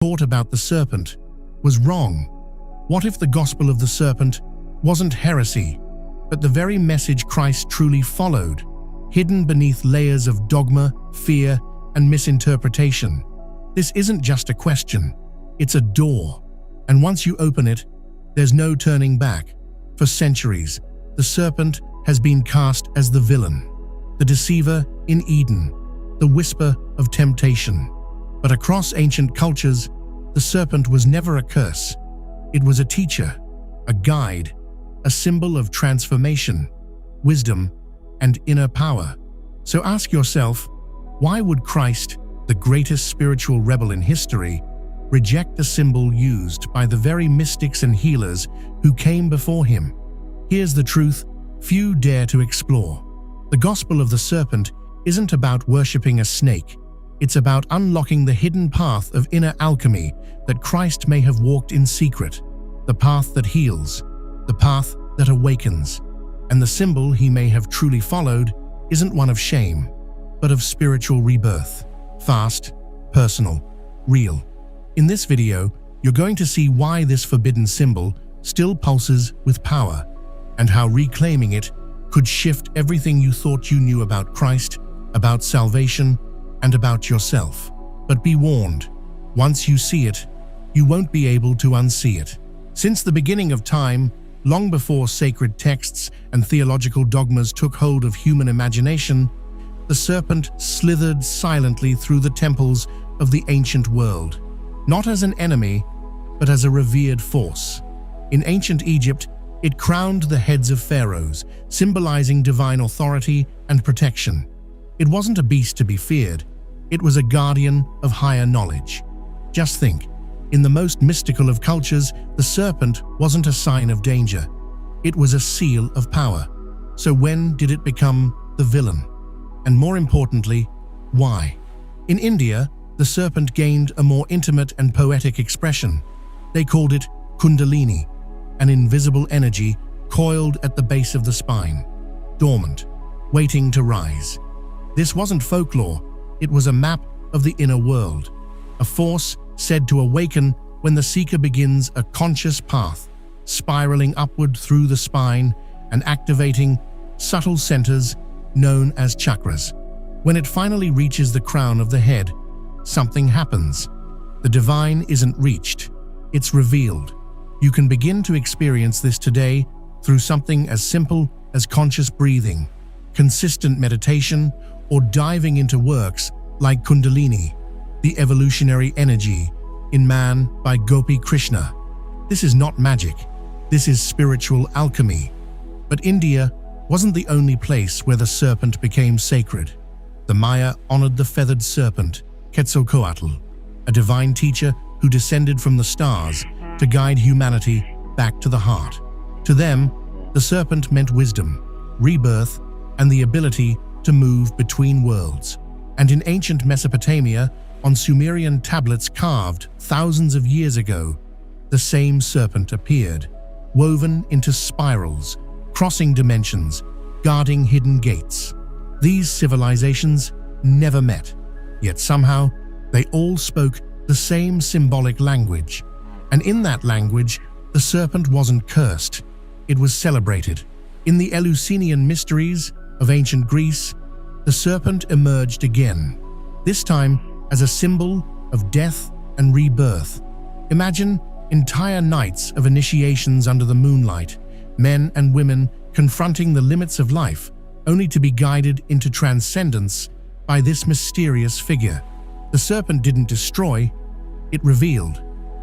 taught about the serpent was wrong? What if the gospel of the serpent wasn't heresy, but the very message Christ truly followed, hidden beneath layers of dogma, fear, and misinterpretation? This isn't just a question, it's a door. And once you open it, there's no turning back. For centuries, the serpent has been cast as the villain, the deceiver in Eden, the whisper of temptation. But across ancient cultures, the serpent was never a curse. It was a teacher, a guide, a symbol of transformation, wisdom, and inner power. So ask yourself, why would Christ, the greatest spiritual rebel in history, reject a symbol used by the very mystics and healers who came before him? Here's the truth few dare to explore. The gospel of the serpent isn't about worshipping a snake. It's about unlocking the hidden path of inner alchemy that Christ may have walked in secret, the path that heals, the path that awakens. And the symbol he may have truly followed isn't one of shame, but of spiritual rebirth. Fast, personal, real. In this video, you're going to see why this forbidden symbol still pulses with power, and how reclaiming it could shift everything you thought you knew about Christ, about salvation, and about yourself. But be warned, once you see it, you won't be able to unsee it. Since the beginning of time, long before sacred texts and theological dogmas took hold of human imagination, the serpent slithered silently through the temples of the ancient world, not as an enemy, but as a revered force. In ancient Egypt, it crowned the heads of pharaohs, symbolizing divine authority and protection. It wasn't a beast to be feared, it was a guardian of higher knowledge. Just think, in the most mystical of cultures, the serpent wasn't a sign of danger, it was a seal of power. So when did it become the villain? And more importantly, why? In India, the serpent gained a more intimate and poetic expression. They called it Kundalini, an invisible energy coiled at the base of the spine, dormant, waiting to rise. This wasn't folklore, it was a map of the inner world, a force said to awaken when the seeker begins a conscious path, spiraling upward through the spine and activating subtle centers known as chakras. When it finally reaches the crown of the head, something happens. The divine isn't reached, it's revealed. You can begin to experience this today through something as simple as conscious breathing, consistent meditation, or diving into works like Kundalini, the evolutionary energy in man by Gopi Krishna. This is not magic, this is spiritual alchemy. But India wasn't the only place where the serpent became sacred. The Maya honored the feathered serpent, Quetzalcoatl, a divine teacher who descended from the stars to guide humanity back to the heart. To them, the serpent meant wisdom, rebirth, and the ability to move between worlds. And in ancient Mesopotamia, on Sumerian tablets carved thousands of years ago, the same serpent appeared, woven into spirals, crossing dimensions, guarding hidden gates. These civilizations never met, yet somehow they all spoke the same symbolic language. And in that language, the serpent wasn't cursed, it was celebrated. In the Eleusinian mysteries of ancient Greece, the serpent emerged again, this time as a symbol of death and rebirth. Imagine entire nights of initiations under the moonlight, men and women confronting the limits of life, only to be guided into transcendence by this mysterious figure. The serpent didn't destroy, it revealed.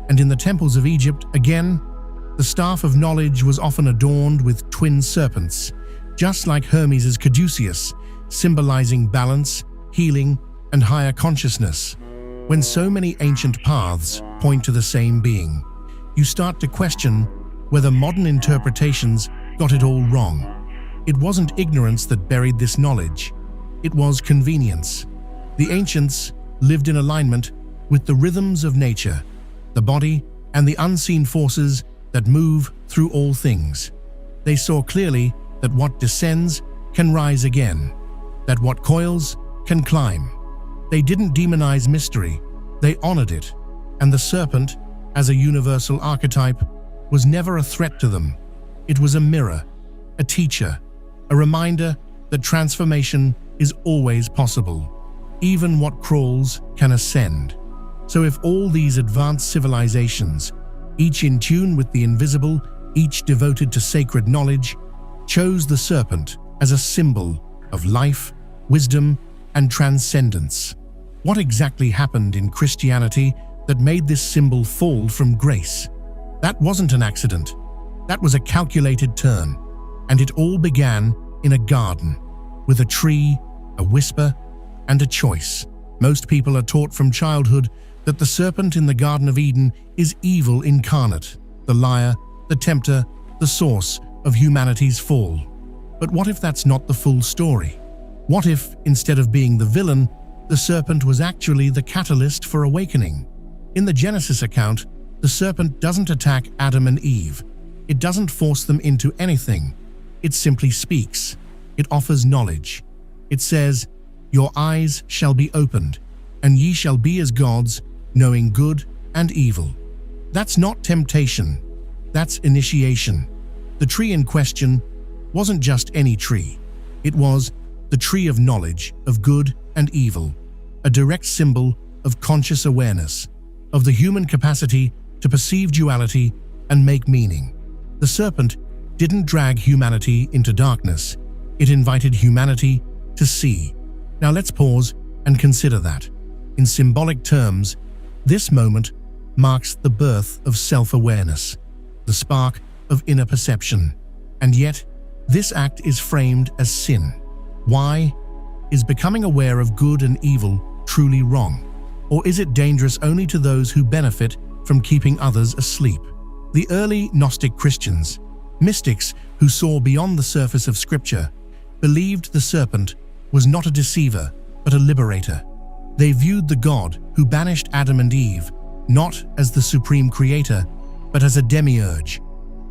And in the temples of Egypt, again, the staff of knowledge was often adorned with twin serpents, just like Hermes' caduceus, symbolizing balance, healing, and higher consciousness. When so many ancient paths point to the same being, you start to question whether modern interpretations got it all wrong. It wasn't ignorance that buried this knowledge, it was convenience. The ancients lived in alignment with the rhythms of nature, the body, and the unseen forces that move through all things. They saw clearly that what descends can rise again, that what coils can climb. They didn't demonize mystery, they honored it. And the serpent, as a universal archetype, was never a threat to them. It was a mirror, a teacher, a reminder that transformation is always possible. Even what crawls can ascend. So if all these advanced civilizations, each in tune with the invisible, each devoted to sacred knowledge, chose the serpent as a symbol of life, wisdom, and transcendence, what exactly happened in Christianity that made this symbol fall from grace? That wasn't an accident. That was a calculated turn. And it all began in a garden, with a tree, a whisper, and a choice. Most people are taught from childhood that the serpent in the Garden of Eden is evil incarnate, the liar, the tempter, the source of humanity's fall. But what if that's not the full story? What if, instead of being the villain, the serpent was actually the catalyst for awakening? In the Genesis account, the serpent doesn't attack Adam and Eve. It doesn't force them into anything. It simply speaks. It offers knowledge. It says, "Your eyes shall be opened, and ye shall be as gods, knowing good and evil." That's not temptation. That's initiation. The tree in question wasn't just any tree. It was the tree of knowledge of good and evil, a direct symbol of conscious awareness, of the human capacity to perceive duality and make meaning. The serpent didn't drag humanity into darkness. It invited humanity to see. Now let's pause and consider that. In symbolic terms, this moment marks the birth of self-awareness, the spark of inner perception. And yet, this act is framed as sin. Why? Is becoming aware of good and evil truly wrong? Or is it dangerous only to those who benefit from keeping others asleep? The early Gnostic Christians, mystics who saw beyond the surface of Scripture, believed the serpent was not a deceiver, but a liberator. They viewed the God who banished Adam and Eve not as the supreme creator, but as a demiurge,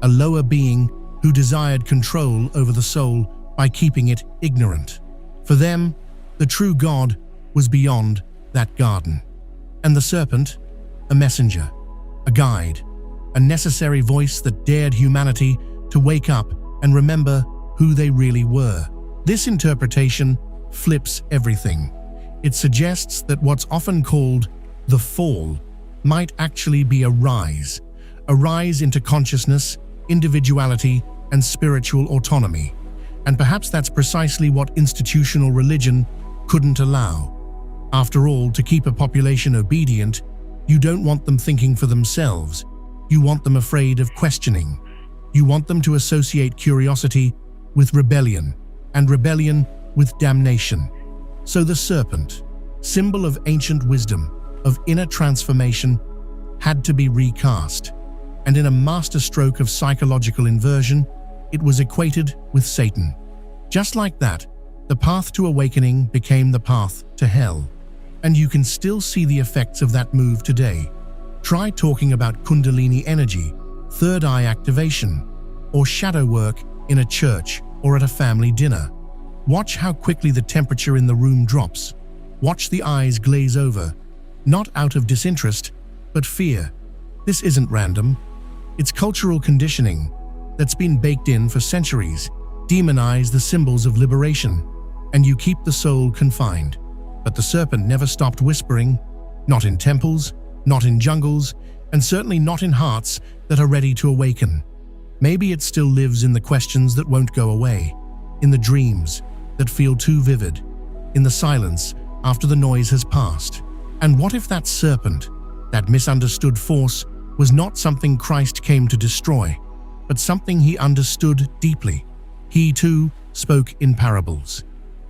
a lower being who desired control over the soul by keeping it ignorant. For them, the true God was beyond that garden. And the serpent, a messenger, a guide, a necessary voice that dared humanity to wake up and remember who they really were. This interpretation flips everything. It suggests that what's often called the fall might actually be a rise into consciousness, individuality, and spiritual autonomy. And perhaps that's precisely what institutional religion couldn't allow. After all, to keep a population obedient, you don't want them thinking for themselves. You want them afraid of questioning. You want them to associate curiosity with rebellion, and rebellion with damnation. So the serpent, symbol of ancient wisdom, of inner transformation, had to be recast. And in a masterstroke of psychological inversion, it was equated with Satan. Just like that, the path to awakening became the path to hell. And you can still see the effects of that move today. Try talking about Kundalini energy, third eye activation, or shadow work in a church or at a family dinner. Watch how quickly the temperature in the room drops. Watch the eyes glaze over, not out of disinterest, but fear. This isn't random. It's cultural conditioning that's been baked in for centuries. Demonize the symbols of liberation, and you keep the soul confined. But the serpent never stopped whispering, not in temples, not in jungles, and certainly not in hearts that are ready to awaken. Maybe it still lives in the questions that won't go away, in the dreams that feel too vivid, in the silence after the noise has passed. And what if that serpent, that misunderstood force, was not something Christ came to destroy, but something he understood deeply? He too spoke in parables.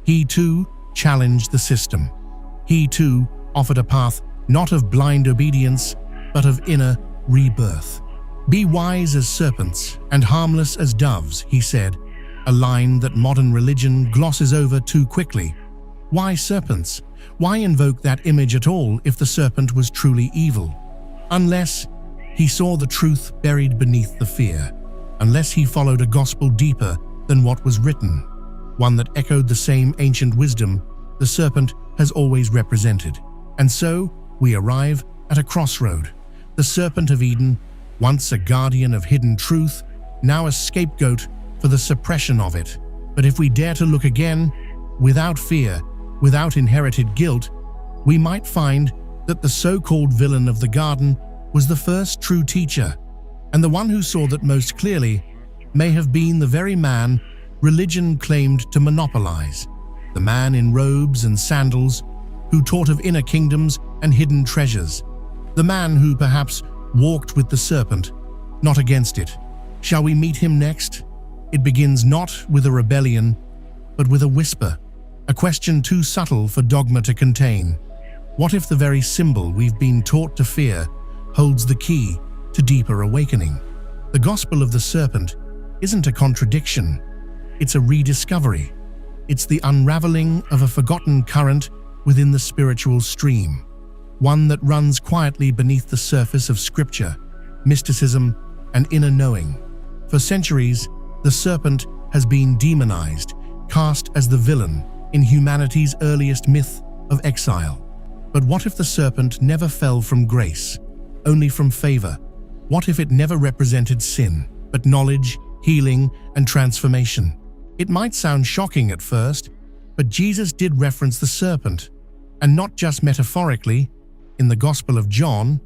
He too challenged the system. He too offered a path not of blind obedience, but of inner rebirth. "Be wise as serpents and harmless as doves," he said, a line that modern religion glosses over too quickly. Why serpents? Why invoke that image at all if the serpent was truly evil? Unless he saw the truth buried beneath the fear. Unless he followed a gospel deeper than what was written, one that echoed the same ancient wisdom the serpent has always represented. And so, we arrive at a crossroad. The Serpent of Eden, once a guardian of hidden truth, now a scapegoat for the suppression of it. But if we dare to look again, without fear, without inherited guilt, we might find that the so-called villain of the garden was the first true teacher, and the one who saw that most clearly may have been the very man religion claimed to monopolize, the man in robes and sandals who taught of inner kingdoms and hidden treasures, the man who perhaps walked with the serpent, not against it. Shall we meet him next? It begins not with a rebellion, but with a whisper, a question too subtle for dogma to contain. What if the very symbol we've been taught to fear holds the key to deeper awakening? The gospel of the serpent isn't a contradiction, it's a rediscovery. It's the unraveling of a forgotten current within the spiritual stream, one that runs quietly beneath the surface of scripture, mysticism, and inner knowing. For centuries, the serpent has been demonized, cast as the villain in humanity's earliest myth of exile. But what if the serpent never fell from grace, only from favor? What if it never represented sin, but knowledge, healing, and transformation? It might sound shocking at first, but Jesus did reference the serpent, and not just metaphorically. In the Gospel of John,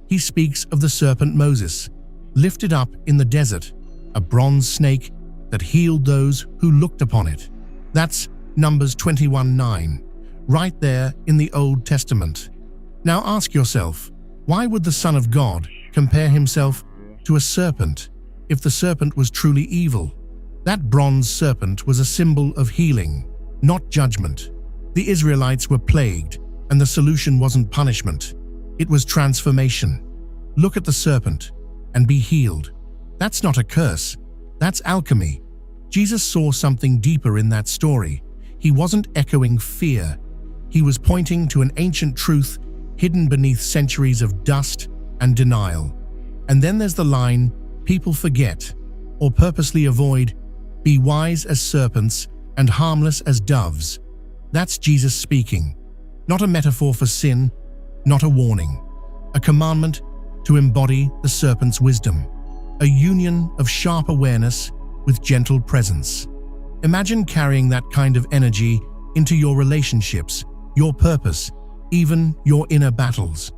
he speaks of the serpent Moses, lifted up in the desert, a bronze snake that healed those who looked upon it. That's Numbers 21:9, right there in the Old Testament. Now ask yourself, why would the Son of God compare himself to a serpent if the serpent was truly evil? That bronze serpent was a symbol of healing, not judgment. The Israelites were plagued, and the solution wasn't punishment. It was transformation. Look at the serpent and be healed. That's not a curse. That's alchemy. Jesus saw something deeper in that story. He wasn't echoing fear. He was pointing to an ancient truth hidden beneath centuries of dust and denial. And then there's the line people forget or purposely avoid: be wise as serpents and harmless as doves. That's Jesus speaking. Not a metaphor for sin, not a warning. A commandment to embody the serpent's wisdom. A union of sharp awareness with gentle presence. Imagine carrying that kind of energy into your relationships, your purpose, even your inner battles.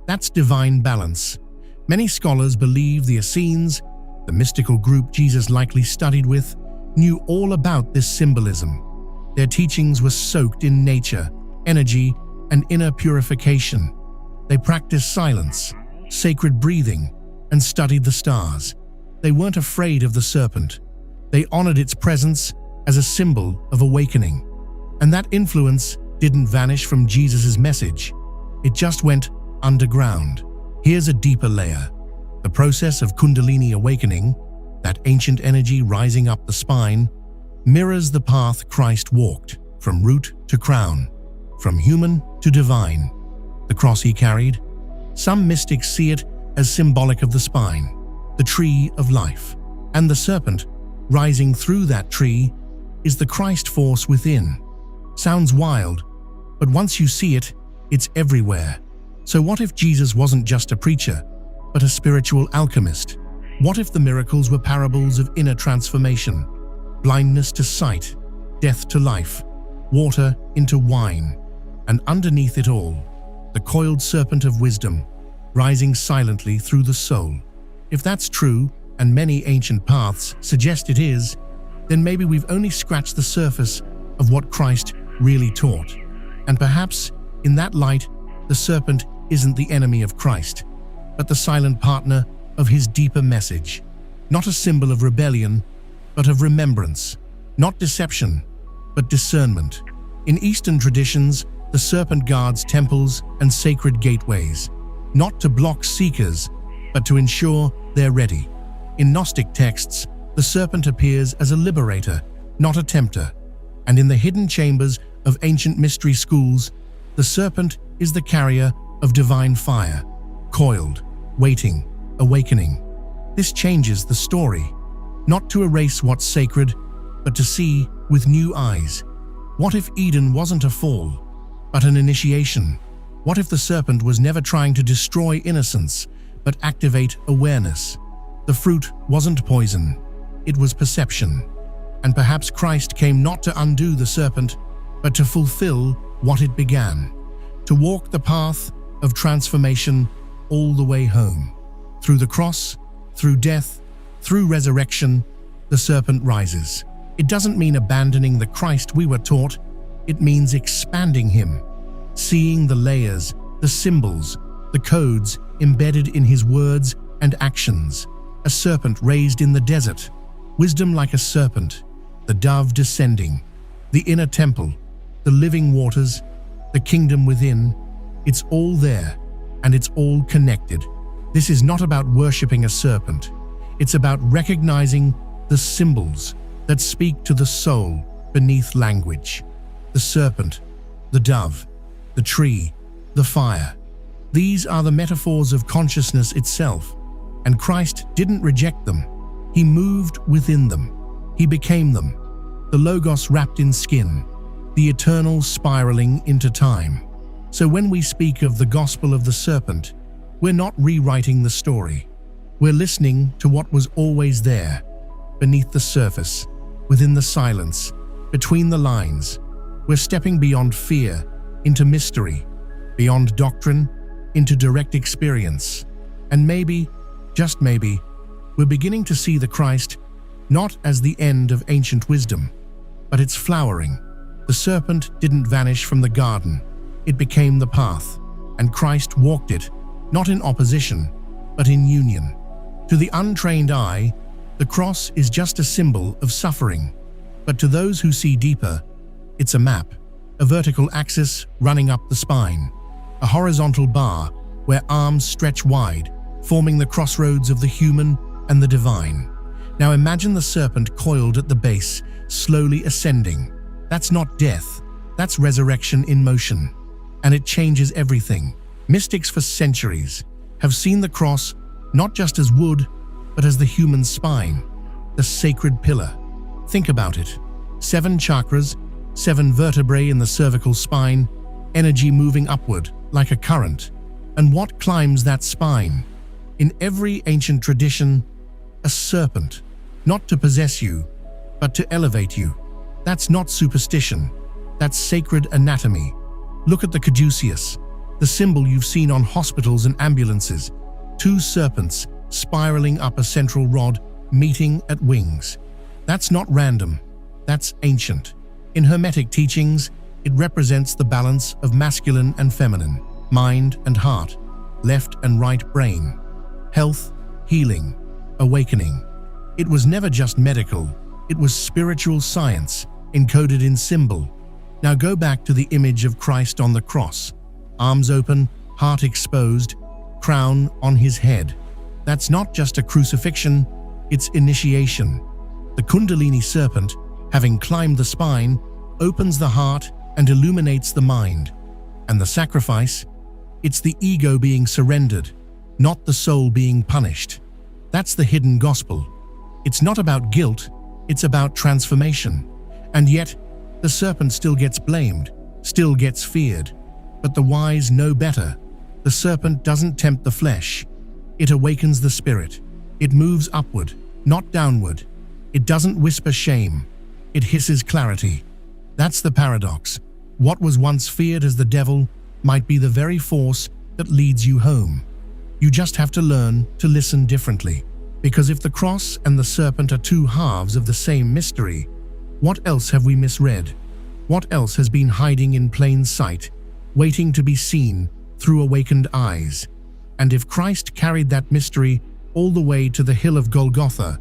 That's divine balance. Many scholars believe the Essenes, the mystical group Jesus likely studied with, knew all about this symbolism. Their teachings were soaked in nature, energy, and inner purification. They practiced silence, sacred breathing, and studied the stars. They weren't afraid of the serpent. They honored its presence as a symbol of awakening. And that influence didn't vanish from Jesus' message. It just went underground. Here's a deeper layer. The process of Kundalini awakening, that ancient energy rising up the spine, mirrors the path Christ walked, from root to crown, from human to divine. The cross he carried, some mystics see it as symbolic of the spine, the tree of life. And the serpent, rising through that tree, is the Christ force within. Sounds wild, but once you see it, it's everywhere. So what if Jesus wasn't just a preacher, but a spiritual alchemist? What if the miracles were parables of inner transformation? Blindness to sight, death to life, water into wine, and underneath it all, the coiled serpent of wisdom, rising silently through the soul. If that's true, and many ancient paths suggest it is, then maybe we've only scratched the surface of what Christ really taught. And perhaps, in that light, the serpent isn't the enemy of Christ, but the silent partner of his deeper message. Not a symbol of rebellion, but of remembrance. Not deception, but discernment. In Eastern traditions, the serpent guards temples and sacred gateways, not to block seekers, but to ensure they're ready. In Gnostic texts, the serpent appears as a liberator, not a tempter. And in the hidden chambers of ancient mystery schools, the serpent is the carrier of divine fire, coiled, waiting, awakening. This changes the story, not to erase what's sacred, but to see with new eyes. What if Eden wasn't a fall, but an initiation? What if the serpent was never trying to destroy innocence, but activate awareness? The fruit wasn't poison, it was perception. And perhaps Christ came not to undo the serpent, but to fulfill what it began, to walk the path of transformation all the way home. Through the cross, through death, through resurrection, the serpent rises. It doesn't mean abandoning the Christ we were taught, it means expanding him, seeing the layers, the symbols, the codes embedded in his words and actions. A serpent raised in the desert, wisdom like a serpent, the dove descending, the inner temple, the living waters, the kingdom within. It's all there, and it's all connected. This is not about worshipping a serpent. It's about recognizing the symbols that speak to the soul beneath language. The serpent, the dove, the tree, the fire. These are the metaphors of consciousness itself, and Christ didn't reject them. He moved within them. He became them, the Logos wrapped in skin, the eternal spiraling into time. So when we speak of the gospel of the serpent, we're not rewriting the story. We're listening to what was always there, beneath the surface, within the silence, between the lines. We're stepping beyond fear into mystery, beyond doctrine into direct experience. And maybe, just maybe, we're beginning to see the Christ not as the end of ancient wisdom, but its flowering. The serpent didn't vanish from the garden. It became the path, and Christ walked it, not in opposition, but in union. To the untrained eye, the cross is just a symbol of suffering, but to those who see deeper, it's a map, a vertical axis running up the spine, a horizontal bar where arms stretch wide, forming the crossroads of the human and the divine. Now imagine the serpent coiled at the base, slowly ascending. That's not death, that's resurrection in motion. And it changes everything. Mystics for centuries have seen the cross not just as wood, but as the human spine, the sacred pillar. Think about it. 7 chakras, 7 vertebrae in the cervical spine, energy moving upward like a current. And what climbs that spine? In every ancient tradition, a serpent, not to possess you, but to elevate you. That's not superstition, that's sacred anatomy. Look at the caduceus, the symbol you've seen on hospitals and ambulances. 2 serpents spiraling up a central rod, meeting at wings. That's not random, that's ancient. In Hermetic teachings, it represents the balance of masculine and feminine, mind and heart, left and right brain, health, healing, awakening. It was never just medical, it was spiritual science, encoded in symbol. Now go back to the image of Christ on the cross. Arms open, heart exposed, crown on his head. That's not just a crucifixion, it's initiation. The Kundalini serpent, having climbed the spine, opens the heart and illuminates the mind. And the sacrifice? It's the ego being surrendered, not the soul being punished. That's the hidden gospel. It's not about guilt, it's about transformation. And yet, the serpent still gets blamed, still gets feared. But the wise know better. The serpent doesn't tempt the flesh. It awakens the spirit. It moves upward, not downward. It doesn't whisper shame. It hisses clarity. That's the paradox. What was once feared as the devil might be the very force that leads you home. You just have to learn to listen differently. Because if the cross and the serpent are 2 halves of the same mystery, what else have we misread? What else has been hiding in plain sight, waiting to be seen through awakened eyes? And if Christ carried that mystery all the way to the hill of Golgotha,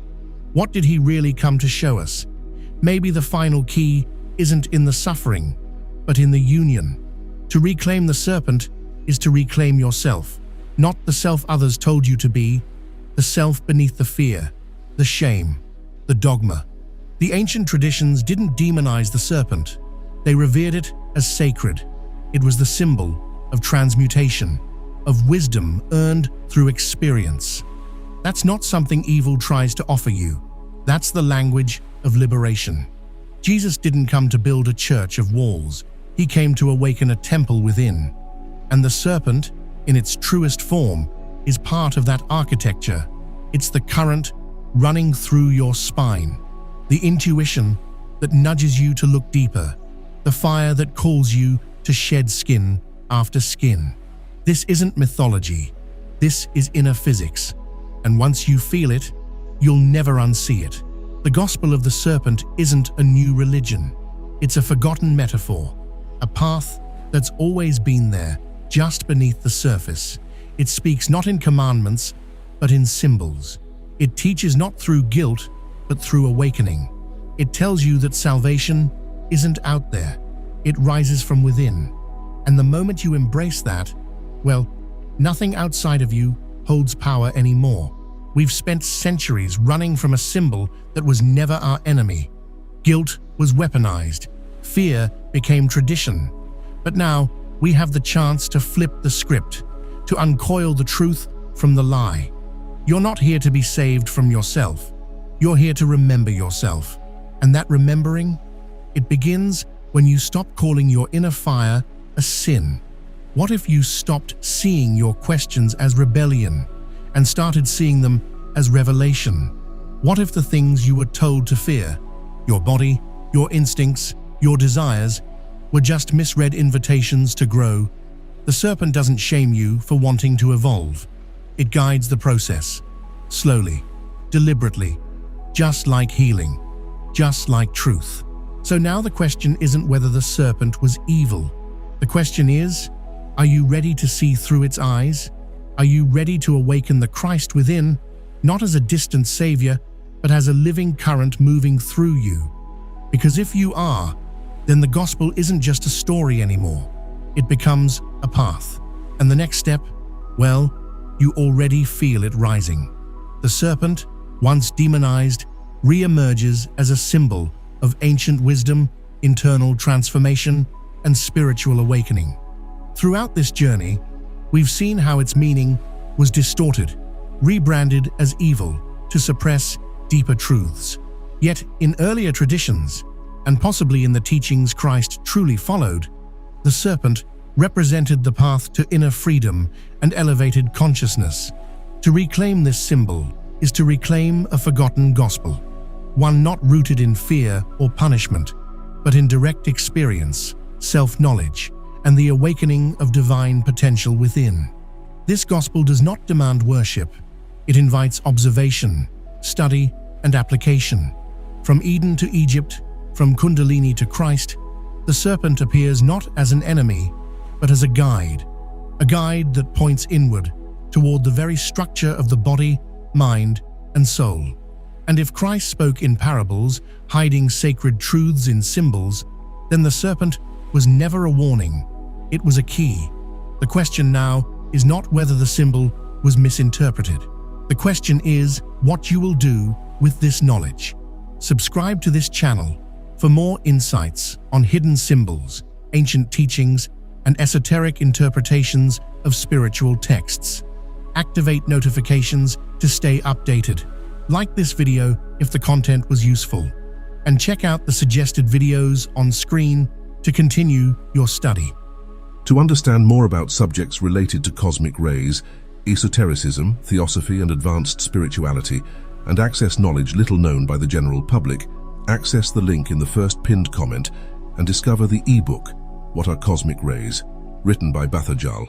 what did he really come to show us? Maybe the final key isn't in the suffering, but in the union. To reclaim the serpent is to reclaim yourself, not the self others told you to be, the self beneath the fear, the shame, the dogma. The ancient traditions didn't demonize the serpent. They revered it as sacred. It was the symbol of transmutation, of wisdom earned through experience. That's not something evil tries to offer you. That's the language of liberation. Jesus didn't come to build a church of walls. He came to awaken a temple within. And the serpent, in its truest form, is part of that architecture. It's the current running through your spine, the intuition that nudges you to look deeper, the fire that calls you to shed skin after skin. This isn't mythology. This is inner physics. And once you feel it, you'll never unsee it. The gospel of the serpent isn't a new religion. It's a forgotten metaphor, a path that's always been there, just beneath the surface. It speaks not in commandments, but in symbols. It teaches not through guilt, but through awakening. It tells you that salvation isn't out there. It rises from within. And the moment you embrace that, well, nothing outside of you holds power anymore. We've spent centuries running from a symbol that was never our enemy. Guilt was weaponized. Fear became tradition. But now we have the chance to flip the script, to uncoil the truth from the lie. You're not here to be saved from yourself. You're here to remember yourself. And that remembering, it begins when you stop calling your inner fire a sin. What if you stopped seeing your questions as rebellion and started seeing them as revelation? What if the things you were told to fear, your body, your instincts, your desires, were just misread invitations to grow? The serpent doesn't shame you for wanting to evolve. It guides the process, slowly, deliberately, just like healing, just like truth. So now the question isn't whether the serpent was evil. The question is, are you ready to see through its eyes? Are you ready to awaken the Christ within, not as a distant savior, but as a living current moving through you? Because if you are, then the gospel isn't just a story anymore. It becomes a path. And the next step, well, you already feel it rising. The serpent, once demonized, re-emerges as a symbol of ancient wisdom, internal transformation, and spiritual awakening. Throughout this journey, we've seen how its meaning was distorted, rebranded as evil to suppress deeper truths. Yet in earlier traditions, and possibly in the teachings Christ truly followed, the serpent represented the path to inner freedom and elevated consciousness. To reclaim this symbol is to reclaim a forgotten gospel, one not rooted in fear or punishment, but in direct experience, self-knowledge, and the awakening of divine potential within. This gospel does not demand worship. It invites observation, study, and application. From Eden to Egypt, from Kundalini to Christ, the serpent appears not as an enemy, but as a guide that points inward, toward the very structure of the body, mind, and soul. And if Christ spoke in parables, hiding sacred truths in symbols, then the serpent was never a warning. It was a key. The question now is not whether the symbol was misinterpreted. The question is what you will do with this knowledge. Subscribe to this channel for more insights on hidden symbols, ancient teachings, and esoteric interpretations of spiritual texts. Activate notifications to stay updated. Like this video if the content was useful, and check out the suggested videos on screen to continue your study. To understand more about subjects related to cosmic rays, esotericism, theosophy, and advanced spirituality, and access knowledge little known by the general public, access the link in the first pinned comment and discover the ebook, What Are Cosmic Rays, written by Bathajal.